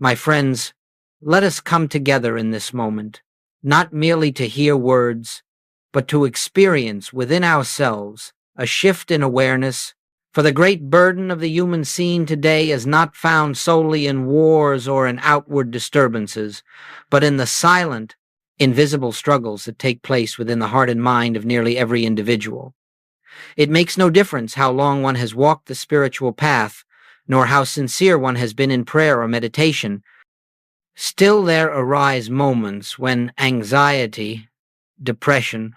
My friends, let us come together in this moment, not merely to hear words, but to experience within ourselves a shift in awareness, for the great burden of the human scene today is not found solely in wars or in outward disturbances, but in the silent, invisible struggles that take place within the heart and mind of nearly every individual. It makes no difference how long one has walked the spiritual path, nor how sincere one has been in prayer or meditation. Still there arise moments when anxiety, depression,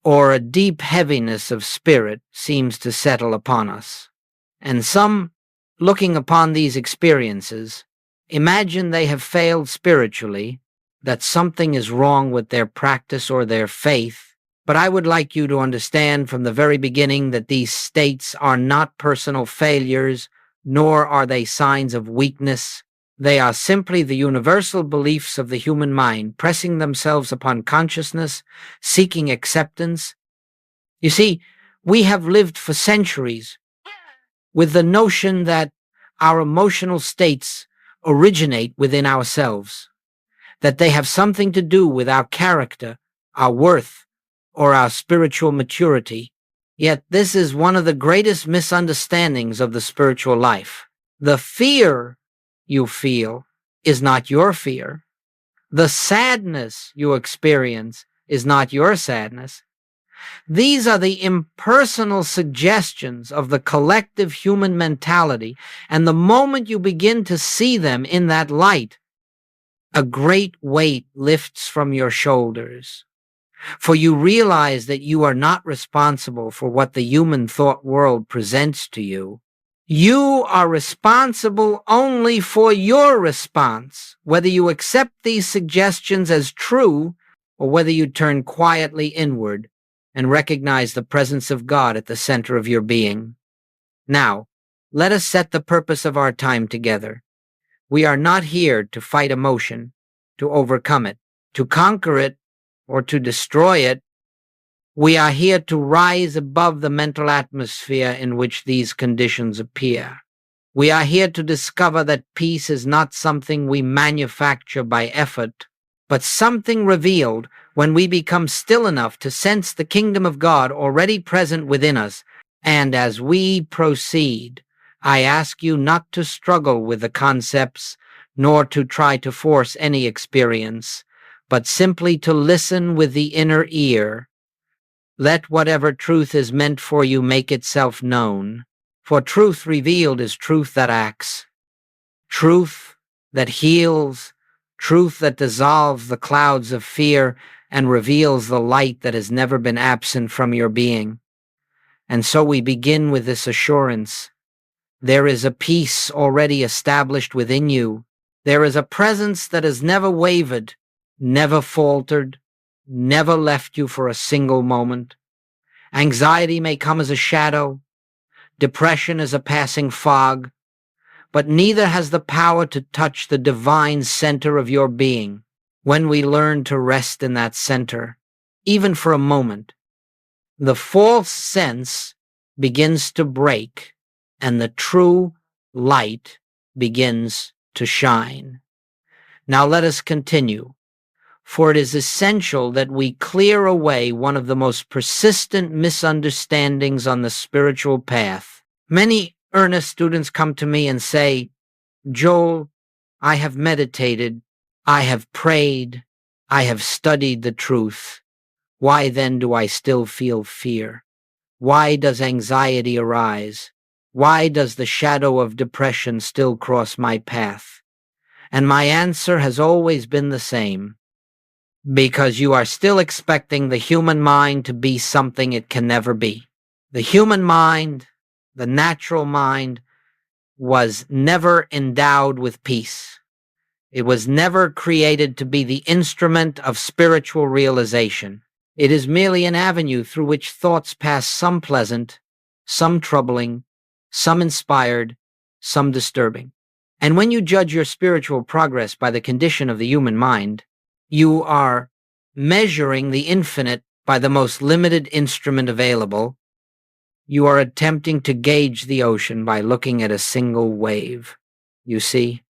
or a deep heaviness of spirit seems to settle upon us. And some, looking upon these experiences, imagine they have failed spiritually, that something is wrong with their practice or their faith. But I would like you to understand from the very beginning that these states are not personal failures, nor are they signs of weakness. They are simply the universal beliefs of the human mind pressing themselves upon consciousness, seeking acceptance. You see, we have lived for centuries with the notion that our emotional states originate within ourselves, that they have something to do with our character, our worth, or our spiritual maturity. Yet this is one of the greatest misunderstandings of the spiritual life. The fear you feel is not your fear. The sadness you experience is not your sadness. These are the impersonal suggestions of the collective human mentality, and the moment you begin to see them in that light, a great weight lifts from your shoulders. For you realize that you are not responsible for what the human thought world presents to you. You are responsible only for your response, whether you accept these suggestions as true or whether you turn quietly inward and recognize the presence of God at the center of your being. Now, let us set the purpose of our time together. We are not here to fight emotion, to overcome it, to conquer it, or to destroy it. We are here to rise above the mental atmosphere in which these conditions appear. We are here to discover that peace is not something we manufacture by effort, but something revealed when we become still enough to sense the kingdom of God already present within us. And as we proceed, I ask you not to struggle with the concepts, nor to try to force any experience, but simply to listen with the inner ear. Let whatever truth is meant for you make itself known, for truth revealed is truth that acts, truth that heals, truth that dissolves the clouds of fear and reveals the light that has never been absent from your being. And so we begin with this assurance. There is a peace already established within you. There is a presence that has never wavered, never faltered, never left you for a single moment. Anxiety may come as a shadow, depression as a passing fog, but neither has the power to touch the divine center of your being. When we learn to rest in that center, even for a moment, the false sense begins to break and the true light begins to shine. Now let us continue. For it is essential that we clear away one of the most persistent misunderstandings on the spiritual path. Many earnest students come to me and say, "Joel, I have meditated, I have prayed, I have studied the truth. Why then do I still feel fear? Why does anxiety arise? Why does the shadow of depression still cross my path?" And my answer has always been the same. Because you are still expecting the human mind to be something it can never be. The human mind, the natural mind, was never endowed with peace. It was never created to be the instrument of spiritual realization. It is merely an avenue through which thoughts pass, some pleasant, some troubling, some inspired, some disturbing. And when you judge your spiritual progress by the condition of the human mind, you are measuring the infinite by the most limited instrument available. You are attempting to gauge the ocean by looking at a single wave. You see,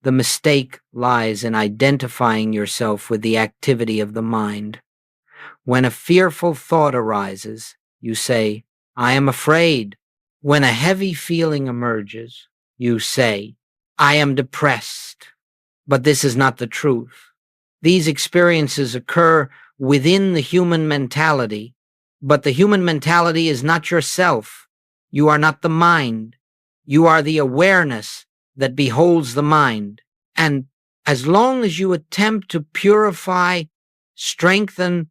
The mistake lies in identifying yourself with the activity of the mind. When a fearful thought arises, you say, I am afraid. When a heavy feeling emerges, you say, I am depressed. But this is not the truth. These experiences occur within the human mentality, but the human mentality is not yourself. You are not the mind. You are the awareness that beholds the mind. And as long as you attempt to purify, strengthen,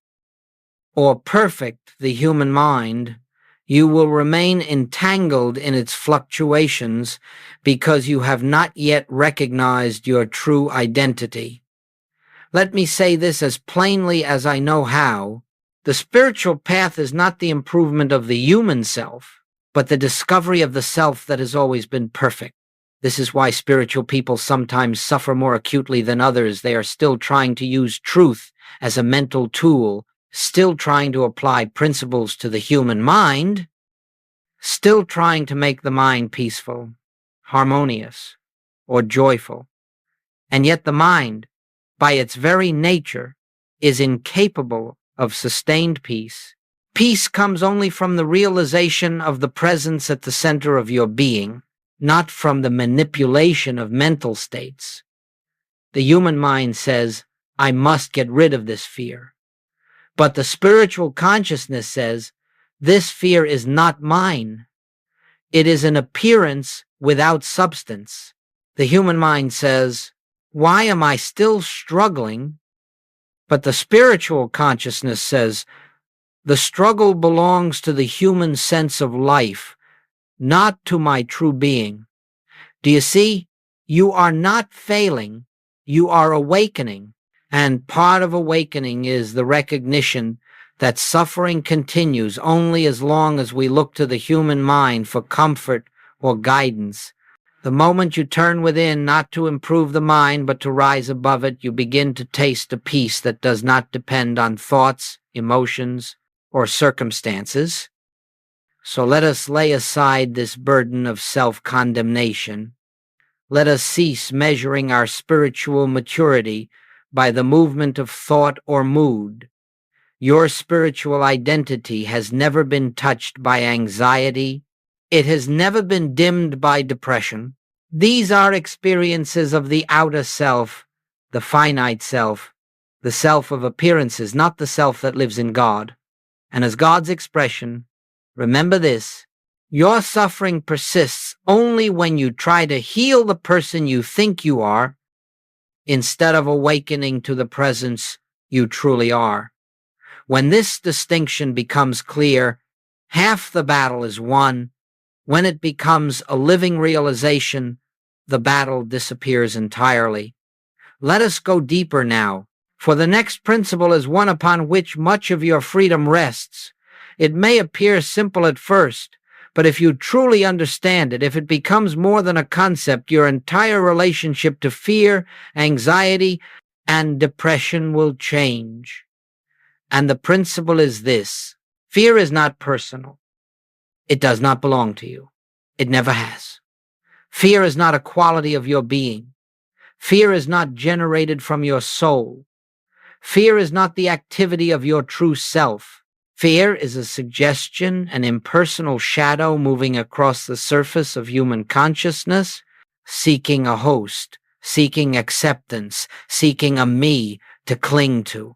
or perfect the human mind, you will remain entangled in its fluctuations because you have not yet recognized your true identity. Let me say this as plainly as I know how. The spiritual path is not the improvement of the human self, but the discovery of the self that has always been perfect. This is why spiritual people sometimes suffer more acutely than others. They are still trying to use truth as a mental tool, still trying to apply principles to the human mind, still trying to make the mind peaceful, harmonious, or joyful. And yet the mind, by its very nature, is incapable of sustained peace. Peace comes only from the realization of the presence at the center of your being, not from the manipulation of mental states. The human mind says, I must get rid of this fear. But the spiritual consciousness says, this fear is not mine. It is an appearance without substance. The human mind says, why am I still struggling? But the spiritual consciousness says, the struggle belongs to the human sense of life, not to my true being. Do you see? You are not failing. You are awakening. And part of awakening is the recognition that suffering continues only as long as we look to the human mind for comfort or guidance. The moment you turn within, not to improve the mind, but to rise above it, you begin to taste a peace that does not depend on thoughts, emotions, or circumstances. So let us lay aside this burden of self-condemnation. Let us cease measuring our spiritual maturity by the movement of thought or mood. Your spiritual identity has never been touched by anxiety. It has never been dimmed by depression. These are experiences of the outer self, the finite self, the self of appearances, not the self that lives in God. And as God's expression, remember this, your suffering persists only when you try to heal the person you think you are, instead of awakening to the presence you truly are. When this distinction becomes clear, half the battle is won. When it becomes a living realization, the battle disappears entirely. Let us go deeper now, for the next principle is one upon which much of your freedom rests. It may appear simple at first, but if you truly understand it, if it becomes more than a concept, your entire relationship to fear, anxiety, and depression will change. And the principle is this: fear is not personal. It does not belong to you. It never has. Fear is not a quality of your being. Fear is not generated from your soul. Fear is not the activity of your true self. Fear is a suggestion, an impersonal shadow moving across the surface of human consciousness, seeking a host, seeking acceptance, seeking a me to cling to.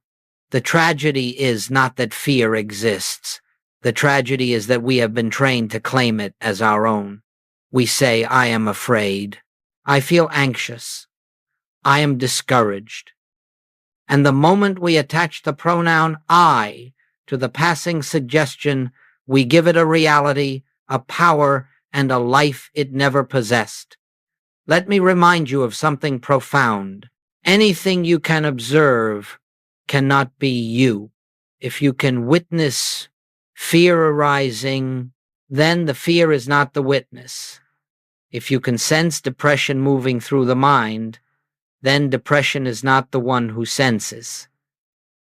The tragedy is not that fear exists. The tragedy is that we have been trained to claim it as our own. We say, I am afraid. I feel anxious. I am discouraged. And the moment we attach the pronoun I to the passing suggestion, we give it a reality, a power, and a life it never possessed. Let me remind you of something profound. Anything you can observe cannot be you. If you can witness fear arising, then the fear is not the witness. If you can sense depression moving through the mind, then depression is not the one who senses.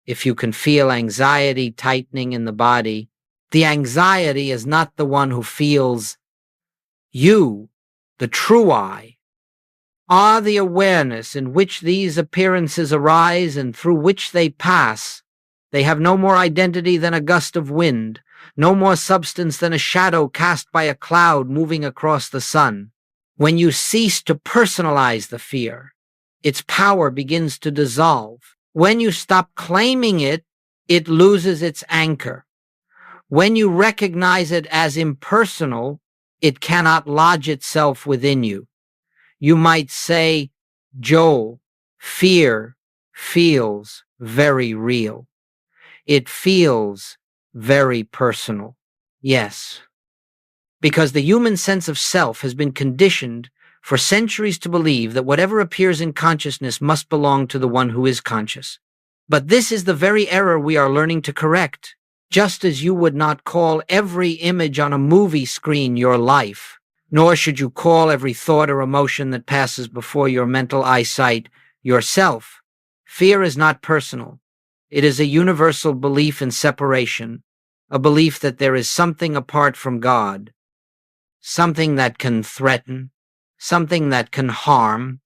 If you can feel anxiety tightening in the body, the anxiety is not the one who feels. You, the true I, are the awareness in which these appearances arise and through which they pass. They have no more identity than a gust of wind, no more substance than a shadow cast by a cloud moving across the sun. When you cease to personalize the fear, its power begins to dissolve. When you stop claiming it, it loses its anchor. When you recognize it as impersonal, it cannot lodge itself within you. You might say, Joel, fear feels very real. It feels very personal. Yes, because the human sense of self has been conditioned for centuries to believe that whatever appears in consciousness must belong to the one who is conscious. But this is the very error we are learning to correct. Just as you would not call every image on a movie screen your life, nor should you call every thought or emotion that passes before your mental eyesight yourself. Fear is not personal. It is a universal belief in separation, a belief that there is something apart from God, something that can threaten, something that can harm.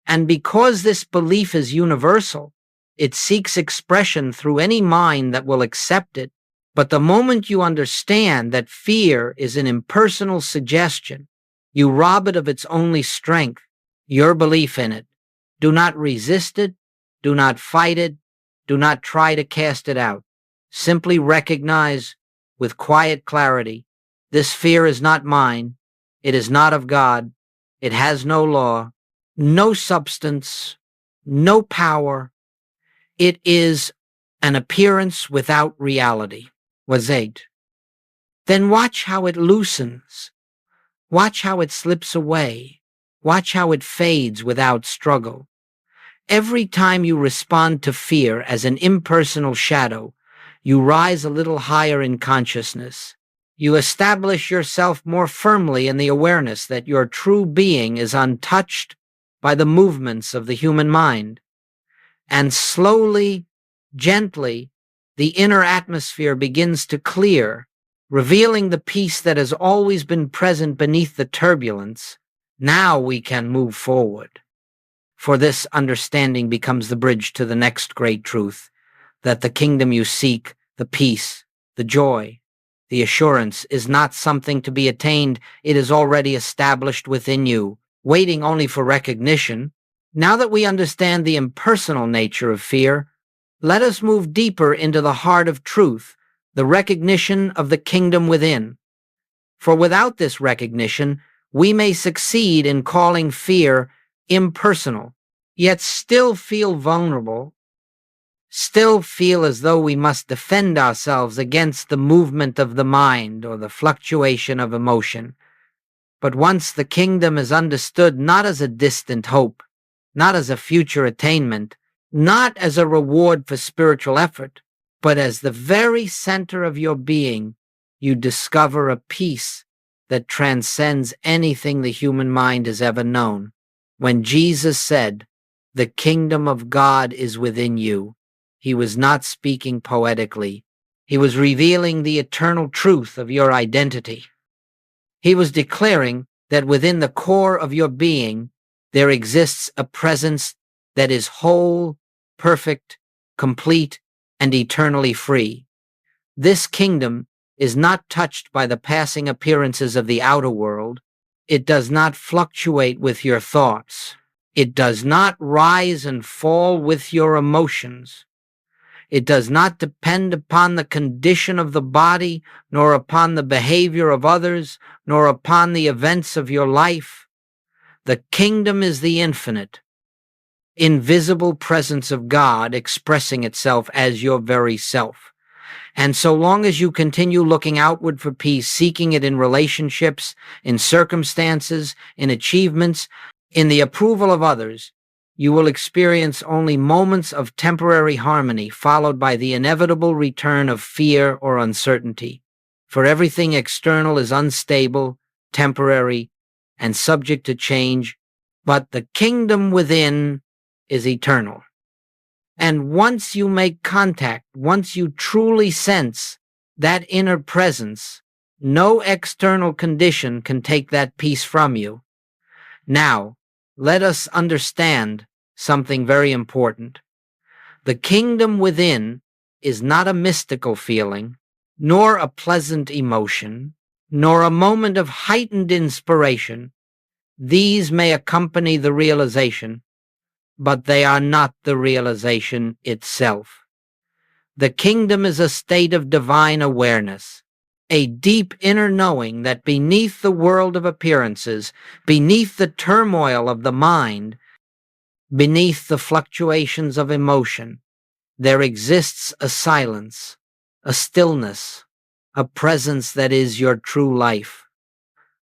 And because this belief is universal, it seeks expression through any mind that will accept it. But the moment you understand that fear is an impersonal suggestion, you rob it of its only strength, your belief in it. Do not resist it. Do not fight it. Do not try to cast it out. Simply recognize with quiet clarity, this fear is not mine. It is not of God. It has no law, no substance, no power. It is an appearance without reality. Was 8. Then watch how it loosens. Watch how it slips away. Watch how it fades without struggle. Every time you respond to fear as an impersonal shadow, you rise a little higher in consciousness. You establish yourself more firmly in the awareness that your true being is untouched by the movements of the human mind. And slowly, gently, the inner atmosphere begins to clear, revealing the peace that has always been present beneath the turbulence. Now we can move forward. For this understanding becomes the bridge to the next great truth, that the kingdom you seek, the peace, the joy, the assurance, is not something to be attained. It is already established within you, waiting only for recognition. Now that we understand the impersonal nature of fear, let us move deeper into the heart of truth, the recognition of the kingdom within. For without this recognition, we may succeed in calling fear impersonal, yet still feel vulnerable, still feel as though we must defend ourselves against the movement of the mind or the fluctuation of emotion. But once the kingdom is understood not as a distant hope, not as a future attainment, not as a reward for spiritual effort, but as the very center of your being, you discover a peace that transcends anything the human mind has ever known. When Jesus said, "The kingdom of God is within you," he was not speaking poetically. He was revealing the eternal truth of your identity. He was declaring that within the core of your being, there exists a presence that is whole, perfect, complete, and eternally free. This kingdom is not touched by the passing appearances of the outer world. It does not fluctuate with your thoughts. It does not rise and fall with your emotions. It does not depend upon the condition of the body, nor upon the behavior of others, nor upon the events of your life. The kingdom is the infinite, invisible presence of God expressing itself as your very self. And so long as you continue looking outward for peace, seeking it in relationships, in circumstances, in achievements, in the approval of others, you will experience only moments of temporary harmony, followed by the inevitable return of fear or uncertainty. For everything external is unstable, temporary, and subject to change, but the kingdom within is eternal. And once you make contact, once you truly sense that inner presence, no external condition can take that peace from you. Now, let us understand something very important. The kingdom within is not a mystical feeling, nor a pleasant emotion, nor a moment of heightened inspiration. These may accompany the realization, but they are not the realization itself. The kingdom is a state of divine awareness, a deep inner knowing that beneath the world of appearances, beneath the turmoil of the mind, beneath the fluctuations of emotion, there exists a silence, a stillness, a presence that is your true life.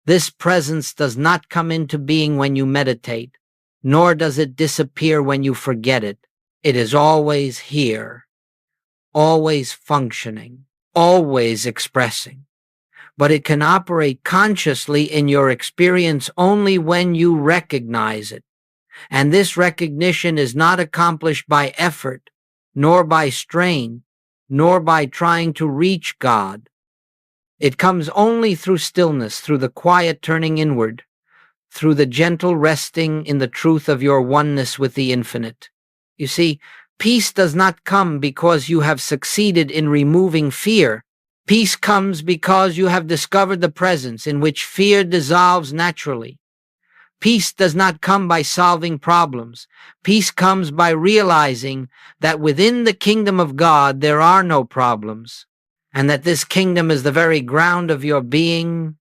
This presence does not come into being when you meditate, nor does it disappear when you forget it. It is always here, always functioning, always expressing. But it can operate consciously in your experience only when you recognize it. And this recognition is not accomplished by effort, nor by strain, nor by trying to reach God. It comes only through stillness, through the quiet turning inward, through the gentle resting in the truth of your oneness with the infinite. You see, peace does not come because you have succeeded in removing fear. Peace comes because you have discovered the presence in which fear dissolves naturally. Peace does not come by solving problems. Peace comes by realizing that within the kingdom of God there are no problems, and that this kingdom is the very ground of your being.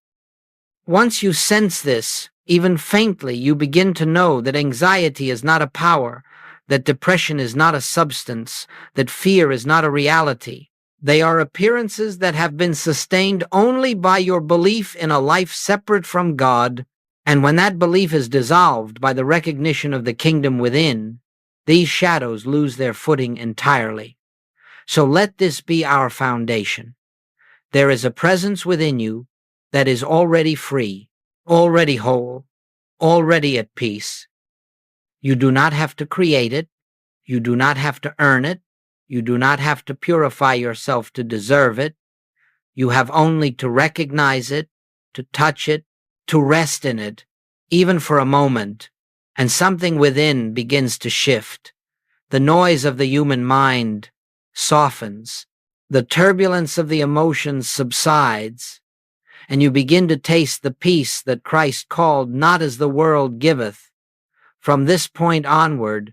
Once you sense this, even faintly, you begin to know that anxiety is not a power, that depression is not a substance, that fear is not a reality. They are appearances that have been sustained only by your belief in a life separate from God. And when that belief is dissolved by the recognition of the kingdom within, these shadows lose their footing entirely. So let this be our foundation. There is a presence within you that is already free, already whole, already at peace. You do not have to create it. You do not have to earn it. You do not have to purify yourself to deserve it. You have only to recognize it, to touch it, to rest in it, even for a moment, and something within begins to shift. The noise of the human mind softens, the turbulence of the emotions subsides, and you begin to taste the peace that Christ called not as the world giveth. From this point onward,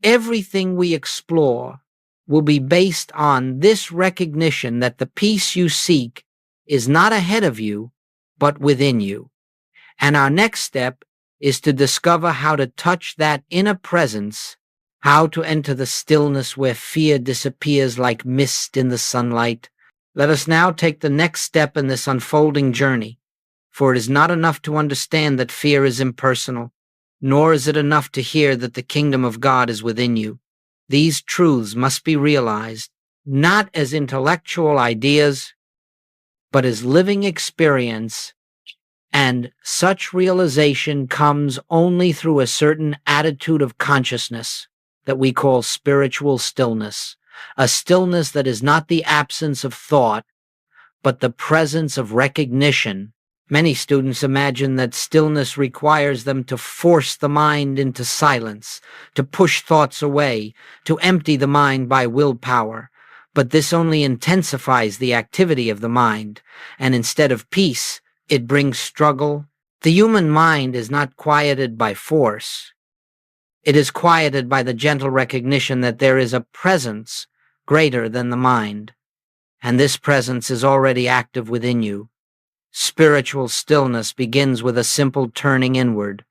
everything we explore will be based on this recognition that the peace you seek is not ahead of you, but within you. And our next step is to discover how to touch that inner presence, how to enter the stillness where fear disappears like mist in the sunlight. Let us now take the next step in this unfolding journey, for it is not enough to understand that fear is impersonal, nor is it enough to hear that the kingdom of God is within you. These truths must be realized not as intellectual ideas, but as living experience, and such realization comes only through a certain attitude of consciousness that we call spiritual stillness, a stillness that is not the absence of thought, but the presence of recognition. Many students imagine that stillness requires them to force the mind into silence, to push thoughts away, to empty the mind by willpower. But this only intensifies the activity of the mind, and instead of peace, it brings struggle. The human mind is not quieted by force. It is quieted by the gentle recognition that there is a presence greater than the mind, and this presence is already active within you. Spiritual stillness begins with a simple turning inward,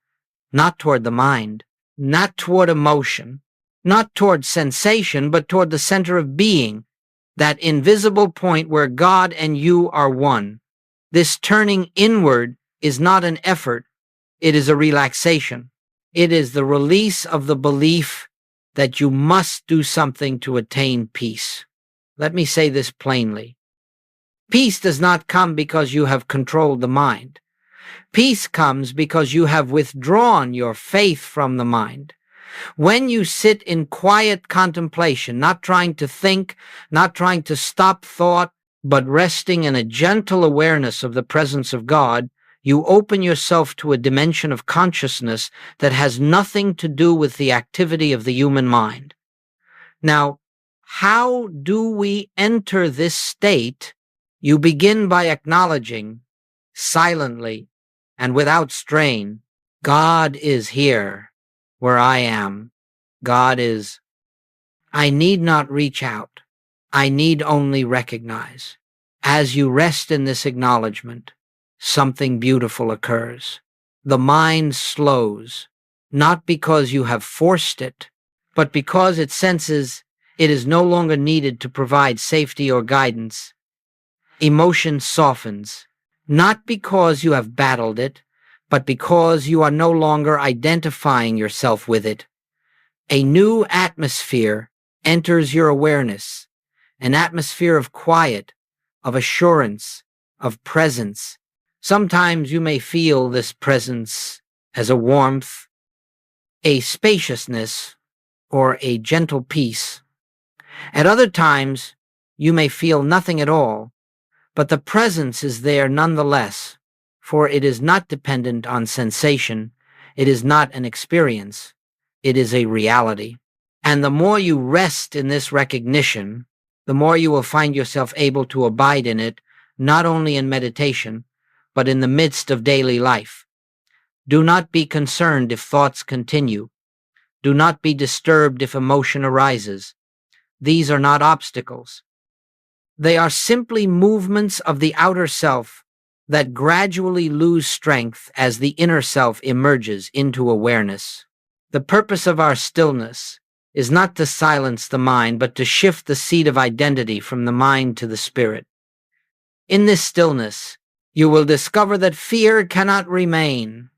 not toward the mind, not toward emotion, not toward sensation, but toward the center of being, that invisible point where God and you are one. This turning inward is not an effort, it is a relaxation. It is the release of the belief that you must do something to attain peace. Let me say this plainly. Peace does not come because you have controlled the mind. Peace comes because you have withdrawn your faith from the mind. When you sit in quiet contemplation, not trying to think, not trying to stop thought, but resting in a gentle awareness of the presence of God, You open yourself to a dimension of consciousness that has nothing to do with the activity of the human mind. Now, how do we enter this state? You begin by acknowledging, silently and without strain, God is here where I am. God is. I need not reach out. I need only recognize. As you rest in this acknowledgement, something beautiful occurs. The mind slows, not because you have forced it, but because it senses it is no longer needed to provide safety or guidance. Emotion softens, not because you have battled it, but because you are no longer identifying yourself with it. A new atmosphere enters your awareness, an atmosphere of quiet, of assurance, of presence. Sometimes you may feel this presence as a warmth, a spaciousness, or a gentle peace. At other times, you may feel nothing at all, but the presence is there nonetheless, for it is not dependent on sensation. It is not an experience. It is a reality. And the more you rest in this recognition, the more you will find yourself able to abide in it, not only in meditation, but in the midst of daily life. Do not be concerned if thoughts continue. Do not be disturbed if emotion arises. These are not obstacles. They are simply movements of the outer self that gradually lose strength as the inner self emerges into awareness. The purpose of our stillness is not to silence the mind, but to shift the seat of identity from the mind to the spirit. In this stillness, you will discover that fear cannot remain,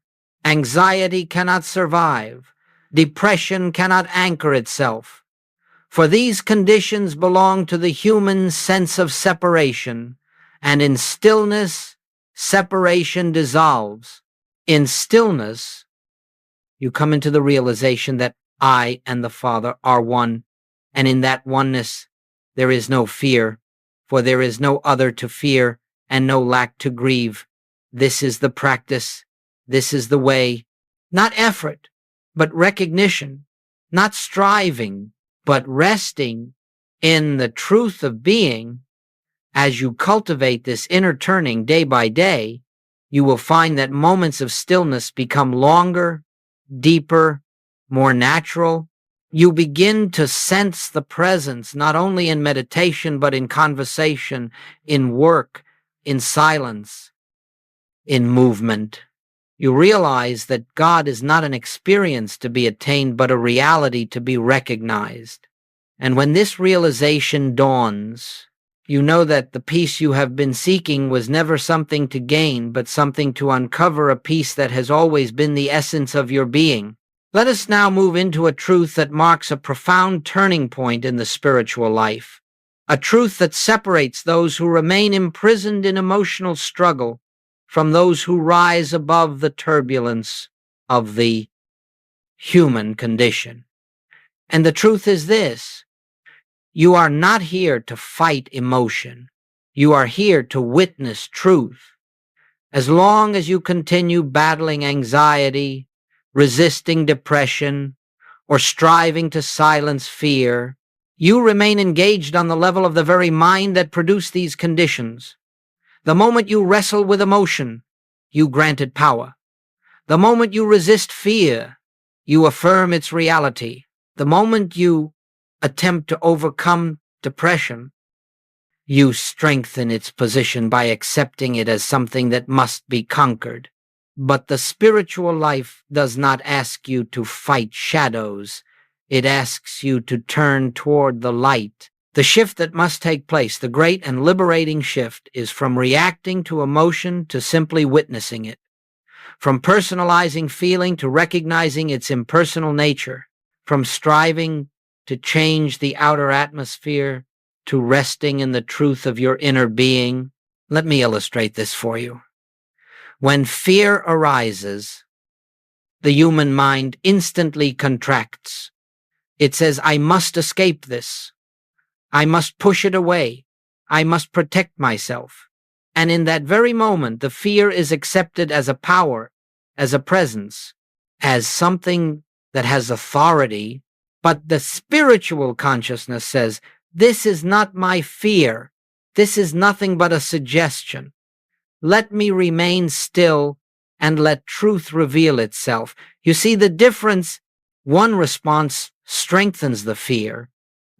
anxiety cannot survive, depression cannot anchor itself. For these conditions belong to the human sense of separation, and in stillness, separation dissolves. In stillness, you come into the realization that I and the Father are one, and in that oneness, there is no fear, for there is no other to fear and no lack to grieve. This is the practice. This is the way. Not effort, but recognition. Not striving, but resting in the truth of being. As you cultivate this inner turning day by day, you will find that moments of stillness become longer, deeper, more natural. You begin to sense the presence not only in meditation, but in conversation, in work, in silence, in movement. You realize that God is not an experience to be attained, but a reality to be recognized. And when this realization dawns, you know that the peace you have been seeking was never something to gain, but something to uncover, a peace that has always been the essence of your being. Let us now move into a truth that marks a profound turning point in the spiritual life, a truth that separates those who remain imprisoned in emotional struggle from those who rise above the turbulence of the human condition. And the truth is this: you are not here to fight emotion. You are here to witness truth. As long as you continue battling anxiety, resisting depression, or striving to silence fear, you remain engaged on the level of the very mind that produced these conditions. The moment you wrestle with emotion, you grant it power. The moment you resist fear, you affirm its reality. The moment you attempt to overcome depression, you strengthen its position by accepting it as something that must be conquered. But the spiritual life does not ask you to fight shadows. It asks you to turn toward the light. The shift that must take place, the great and liberating shift, is from reacting to emotion to simply witnessing it, from personalizing feeling to recognizing its impersonal nature, from striving to change the outer atmosphere to resting in the truth of your inner being. Let me illustrate this for you. When fear arises, the human mind instantly contracts. It says, I must escape this. I must push it away. I must protect myself. And in that very moment, the fear is accepted as a power, as a presence, as something that has authority. But the spiritual consciousness says, this is not my fear. This is nothing but a suggestion. Let me remain still and let truth reveal itself. You see the difference? One response strengthens the fear,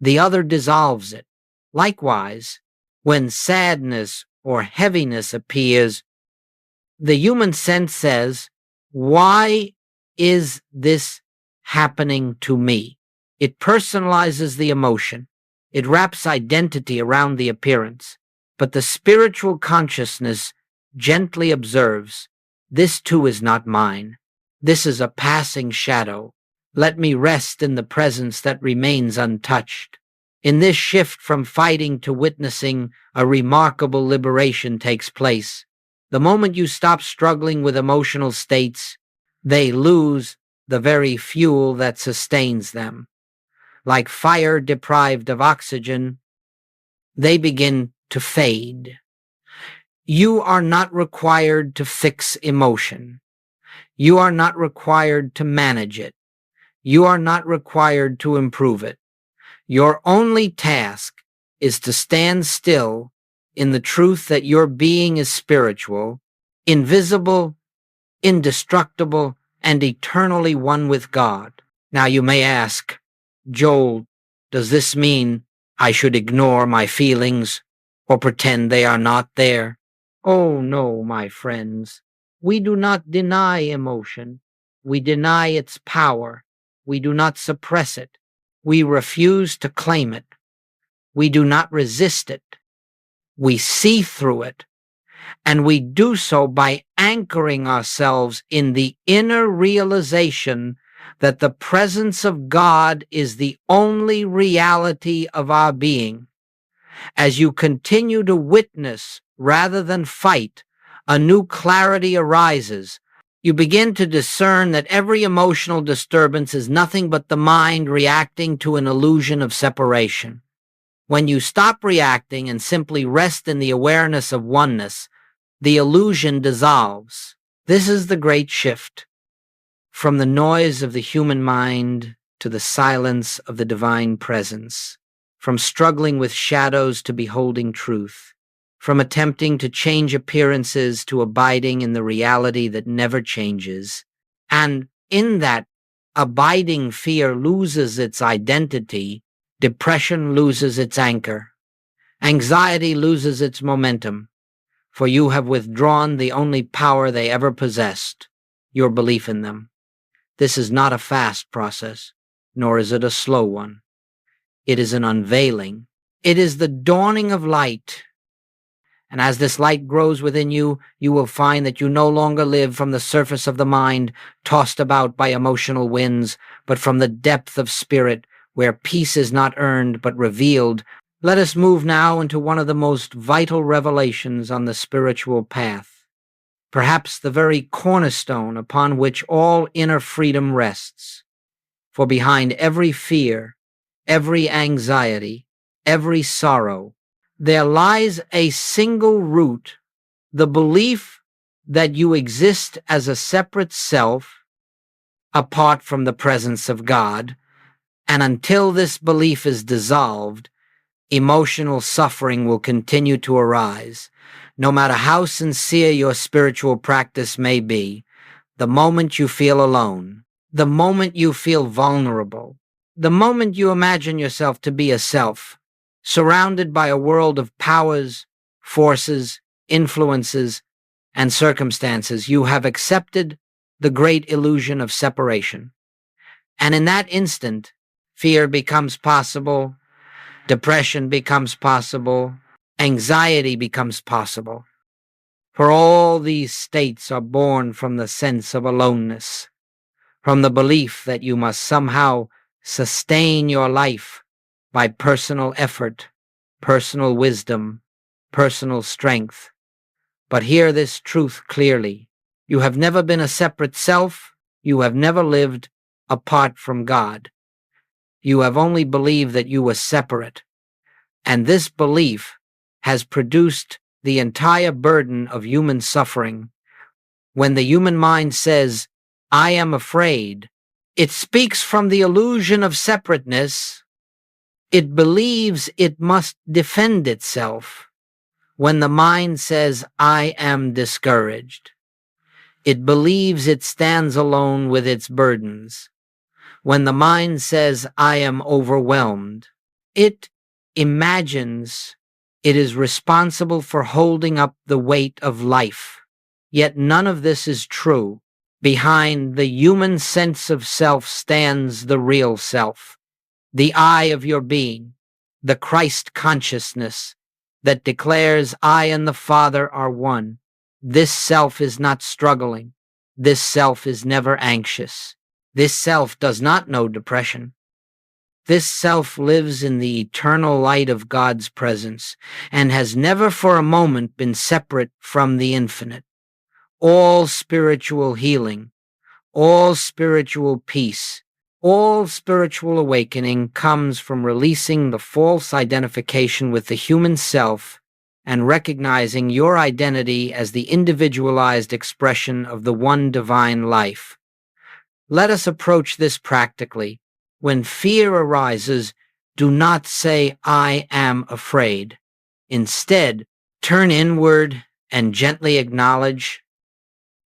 the other dissolves it. Likewise, when sadness or heaviness appears, the human sense says, why is this happening to me? It personalizes the emotion. It wraps identity around the appearance. But the spiritual consciousness gently observes, this too is not mine. This is a passing shadow. Let me rest in the presence that remains untouched. In this shift from fighting to witnessing, a remarkable liberation takes place. The moment you stop struggling with emotional states, they lose the very fuel that sustains them. Like fire deprived of oxygen, they begin to fade. You are not required to fix emotion. You are not required to manage it. You are not required to improve it. Your only task is to stand still in the truth that your being is spiritual, invisible, indestructible, and eternally one with God. Now you may ask, Joel, does this mean I should ignore my feelings or pretend they are not there? Oh no, my friends. We do not deny emotion. We deny its power. We do not suppress it. We refuse to claim it. We do not resist it. We see through it. And we do so by anchoring ourselves in the inner realization that the presence of God is the only reality of our being. As you continue to witness rather than fight, a new clarity arises. You begin to discern that every emotional disturbance is nothing but the mind reacting to an illusion of separation. When you stop reacting and simply rest in the awareness of oneness, the illusion dissolves. This is the great shift from the noise of the human mind to the silence of the divine presence, from struggling with shadows to beholding truth, from attempting to change appearances to abiding in the reality that never changes. And in that abiding, fear loses its identity, depression loses its anchor, anxiety loses its momentum, for you have withdrawn the only power they ever possessed, your belief in them. This is not a fast process, nor is it a slow one. It is an unveiling. It is the dawning of light. And as this light grows within you, you will find that you no longer live from the surface of the mind, tossed about by emotional winds, but from the depth of spirit, where peace is not earned but revealed. Let us move now into one of the most vital revelations on the spiritual path, perhaps the very cornerstone upon which all inner freedom rests. For behind every fear, every anxiety, every sorrow, there lies a single root, the belief that you exist as a separate self, apart from the presence of God, and until this belief is dissolved, emotional suffering will continue to arise. No matter how sincere your spiritual practice may be, the moment you feel alone, the moment you feel vulnerable, the moment you imagine yourself to be a self, surrounded by a world of powers, forces, influences, and circumstances, you have accepted the great illusion of separation. And in that instant, fear becomes possible, depression becomes possible, anxiety becomes possible. For all these states are born from the sense of aloneness, from the belief that you must somehow sustain your life by personal effort, personal wisdom, personal strength. But hear this truth clearly. You have never been a separate self. You have never lived apart from God. You have only believed that you were separate. And this belief has produced the entire burden of human suffering. When the human mind says, I am afraid, it speaks from the illusion of separateness. It believes it must defend itself. When the mind says, I am discouraged, it believes it stands alone with its burdens. When the mind says, I am overwhelmed, it imagines it is responsible for holding up the weight of life. Yet none of this is true. Behind the human sense of self stands the real self, the I of your being, the Christ consciousness that declares I and the Father are one. This self is not struggling. This self is never anxious. This self does not know depression. This self lives in the eternal light of God's presence and has never for a moment been separate from the infinite. All spiritual healing, all spiritual peace, all spiritual awakening comes from releasing the false identification with the human self and recognizing your identity as the individualized expression of the one divine life. Let us approach this practically. When fear arises, do not say, I am afraid. Instead, turn inward and gently acknowledge,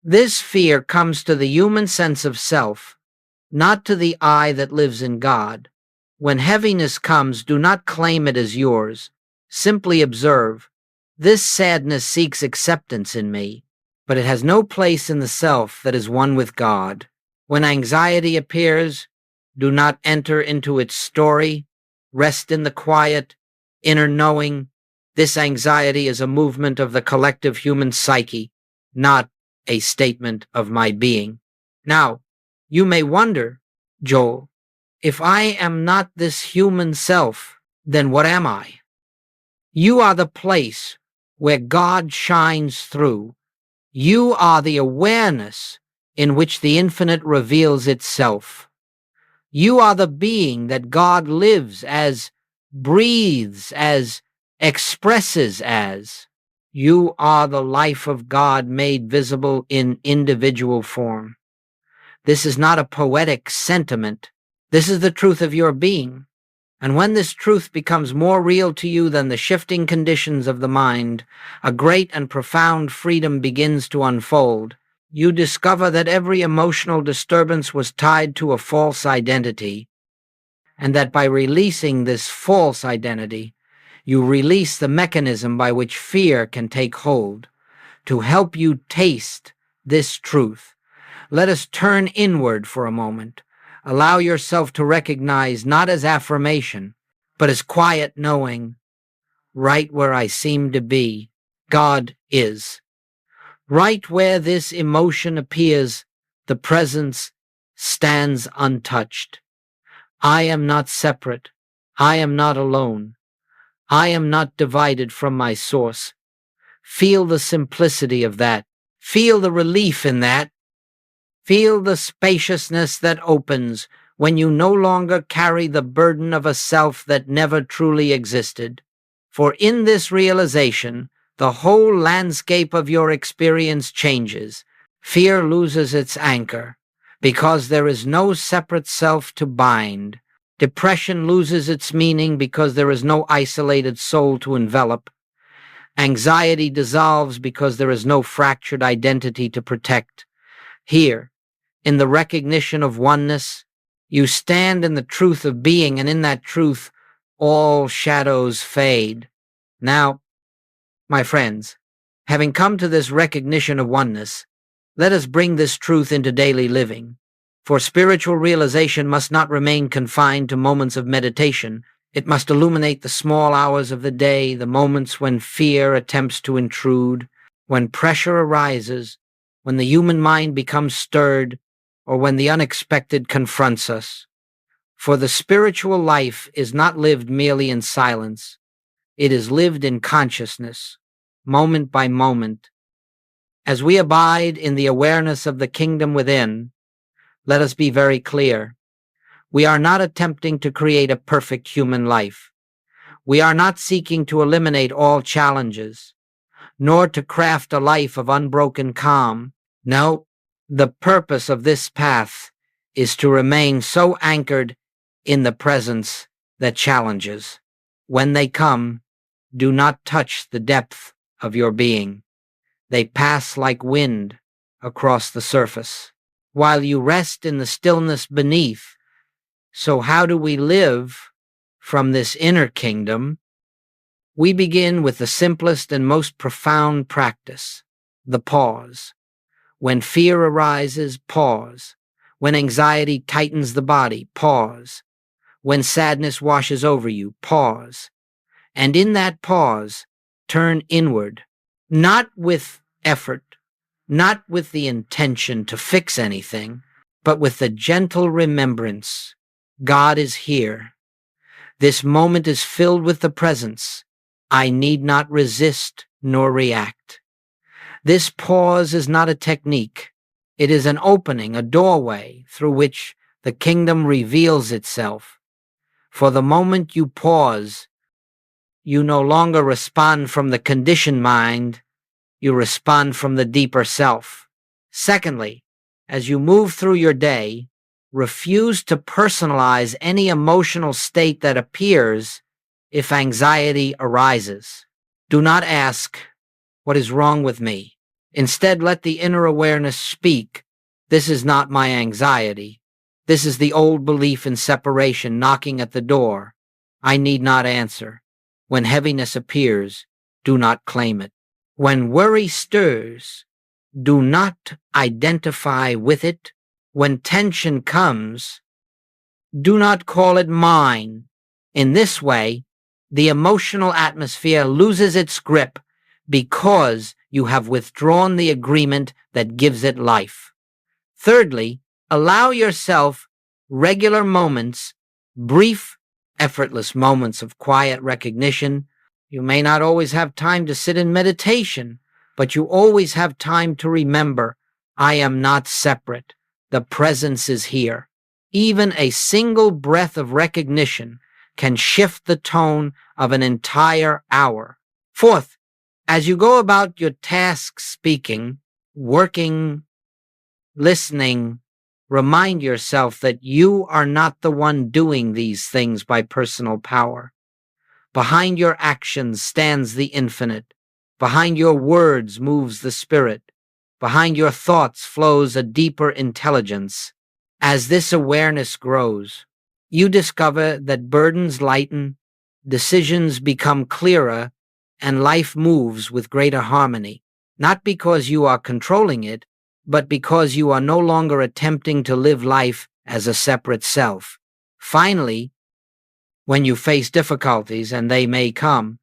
this fear comes to the human sense of self, not to the I that lives in God. When heaviness comes, do not claim it as yours. Simply observe, this sadness seeks acceptance in me, but it has no place in the self that is one with God. When anxiety appears, do not enter into its story. Rest in the quiet, inner knowing. This anxiety is a movement of the collective human psyche, not a statement of my being. Now, you may wonder, Joel, if I am not this human self, then what am I? You are the place where God shines through. You are the awareness in which the infinite reveals itself. You are the being that God lives as, breathes as, expresses as. You are the life of God made visible in individual form. This is not a poetic sentiment. This is the truth of your being. And when this truth becomes more real to you than the shifting conditions of the mind, a great and profound freedom begins to unfold. You discover that every emotional disturbance was tied to a false identity, and that by releasing this false identity, you release the mechanism by which fear can take hold. To help you taste this truth, let us turn inward for a moment. Allow yourself to recognize not as affirmation, but as quiet knowing, right where I seem to be, God is. Right where this emotion appears, the presence stands untouched. I am not separate. I am not alone. I am not divided from my source. Feel the simplicity of that. Feel the relief in that. Feel the spaciousness that opens when you no longer carry the burden of a self that never truly existed. For in this realization, the whole landscape of your experience changes. Fear loses its anchor because there is no separate self to bind. Depression loses its meaning because there is no isolated soul to envelop. Anxiety dissolves because there is no fractured identity to protect. Here, in the recognition of oneness, you stand in the truth of being, and in that truth, all shadows fade. Now, my friends, having come to this recognition of oneness, let us bring this truth into daily living. For spiritual realization must not remain confined to moments of meditation. It must illuminate the small hours of the day, the moments when fear attempts to intrude, when pressure arises, when the human mind becomes stirred, or when the unexpected confronts us. For the spiritual life is not lived merely in silence. It is lived in consciousness, moment by moment. As we abide in the awareness of the kingdom within, let us be very clear. We are not attempting to create a perfect human life. We are not seeking to eliminate all challenges. nor to craft a life of unbroken calm. No, the purpose of this path is to remain so anchored in the presence that challenges, when they come, do not touch the depth of your being. They pass like wind across the surface, while you rest in the stillness beneath. So how do we live from this inner kingdom? We begin with the simplest and most profound practice, the pause. When fear arises, pause. When anxiety tightens the body, pause. When sadness washes over you, pause. And in that pause, turn inward, not with effort, not with the intention to fix anything, but with the gentle remembrance, God is here. This moment is filled with the presence. I need not resist nor react. This pause is not a technique. It is an opening, a doorway through which the kingdom reveals itself. For the moment you pause, you no longer respond from the conditioned mind, you respond from the deeper self. Secondly, as you move through your day, refuse to personalize any emotional state that appears if anxiety arises. Do not ask, "What is wrong with me?" Instead, let the inner awareness speak. This is not my anxiety. This is the old belief in separation knocking at the door. I need not answer. When heaviness appears, do not claim it. When worry stirs, do not identify with it. When tension comes, do not call it mine. In this way, the emotional atmosphere loses its grip because you have withdrawn the agreement that gives it life. Thirdly, allow yourself regular moments, brief, effortless moments of quiet recognition. You may not always have time to sit in meditation, but you always have time to remember, I am not separate. The presence is here. Even a single breath of recognition can shift the tone of an entire hour. Fourth, as you go about your tasks, speaking, working, listening, remind yourself that you are not the one doing these things by personal power. Behind your actions stands the infinite. Behind your words moves the spirit. Behind your thoughts flows a deeper intelligence. As this awareness grows, you discover that burdens lighten, decisions become clearer, and life moves with greater harmony, not because you are controlling it, but because you are no longer attempting to live life as a separate self. Finally, when you face difficulties, and they may come,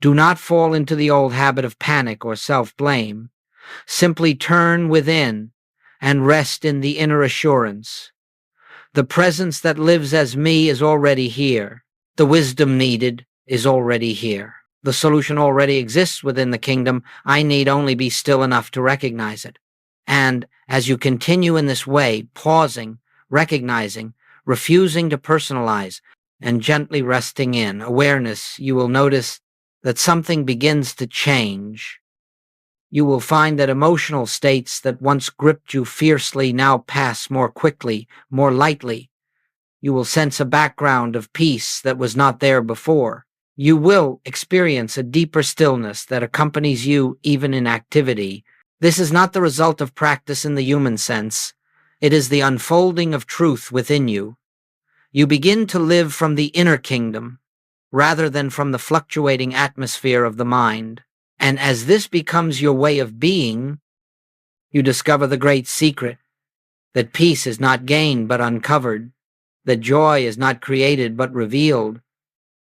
do not fall into the old habit of panic or self-blame. Simply turn within and rest in the inner assurance. The presence that lives as me is already here. The wisdom needed is already here. The solution already exists within the kingdom. I need only be still enough to recognize it. And as you continue in this way, pausing, recognizing, refusing to personalize, and gently resting in awareness, you will notice that something begins to change. You will find that emotional states that once gripped you fiercely now pass more quickly, more lightly. You will sense a background of peace that was not there before. You will experience a deeper stillness that accompanies you even in activity. This is not the result of practice in the human sense. It is the unfolding of truth within you. You begin to live from the inner kingdom, rather than from the fluctuating atmosphere of the mind. And as this becomes your way of being, you discover the great secret, that peace is not gained but uncovered, that joy is not created but revealed,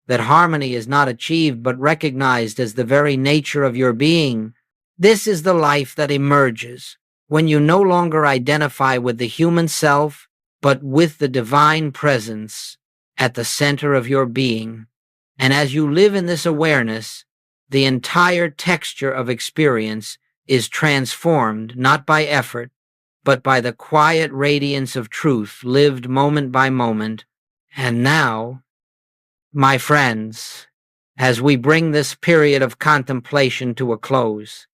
that harmony is not achieved but recognized as the very nature of your being. This is the life that emerges when you no longer identify with the human self, but with the divine presence at the center of your being. And as you live in this awareness, the entire texture of experience is transformed not by effort, but by the quiet radiance of truth lived moment by moment. And now, my friends, As we bring this period of contemplation to a close,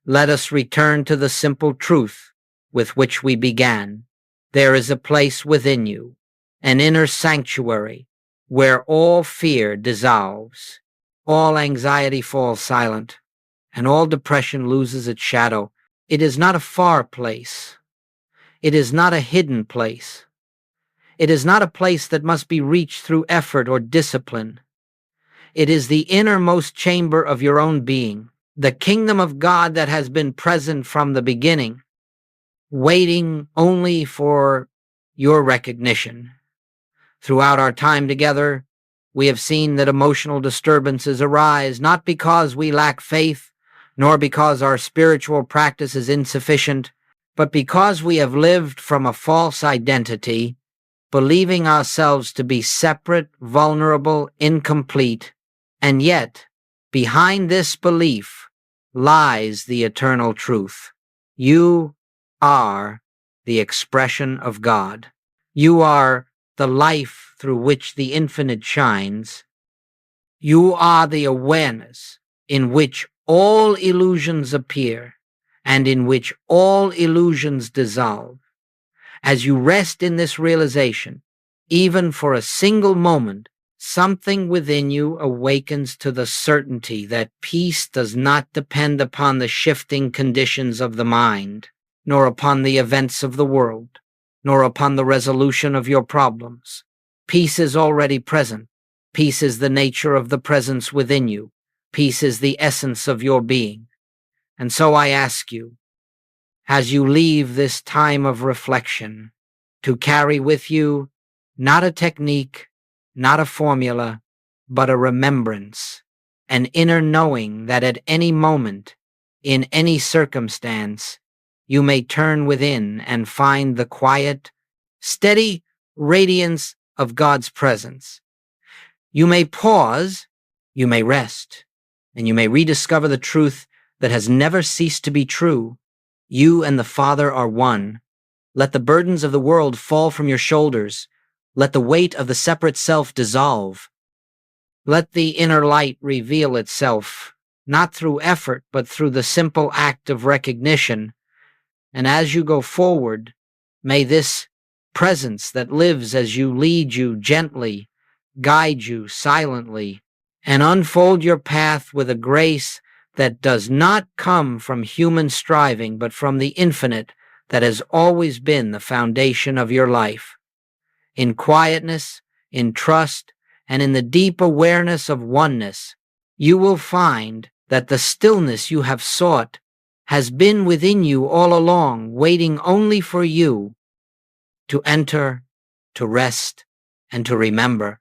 let us return to the simple truth with which we began. There is a place within you, an inner sanctuary, where all fear dissolves, all anxiety falls silent, and all depression loses its shadow. It is not a far place. It is not a hidden place. It is not a place that must be reached through effort or discipline. It is the innermost chamber of your own being, the kingdom of God that has been present from the beginning, waiting only for your recognition. Throughout our time together, we have seen that emotional disturbances arise not because we lack faith, nor because our spiritual practice is insufficient, but because we have lived from a false identity, believing ourselves to be separate, vulnerable, incomplete, and yet, behind this belief lies the eternal truth. You are the expression of God. You are the life through which the infinite shines. You are the awareness in which all illusions appear and in which all illusions dissolve. As you rest in this realization, even for a single moment, something within you awakens to the certainty that peace does not depend upon the shifting conditions of the mind, nor upon the events of the world, nor upon the resolution of your problems. Peace is already present. Peace is the nature of the presence within you. Peace is the essence of your being. And so I ask you, as you leave this time of reflection, to carry with you not a technique, not a formula, but a remembrance, an inner knowing that at any moment, in any circumstance, you may turn within and find the quiet, steady radiance of God's presence. You may pause, you may rest, and you may rediscover the truth that has never ceased to be true. You and the Father are one. Let the burdens of the world fall from your shoulders. Let the weight of the separate self dissolve. Let the inner light reveal itself, not through effort, but through the simple act of recognition. And as you go forward, may this presence that lives as you lead you gently, guide you silently, and unfold your path with a grace that does not come from human striving, but from the infinite that has always been the foundation of your life. In quietness, in trust, and in the deep awareness of oneness, you will find that the stillness you have sought has been within you all along, waiting only for you to enter, to rest, and to remember.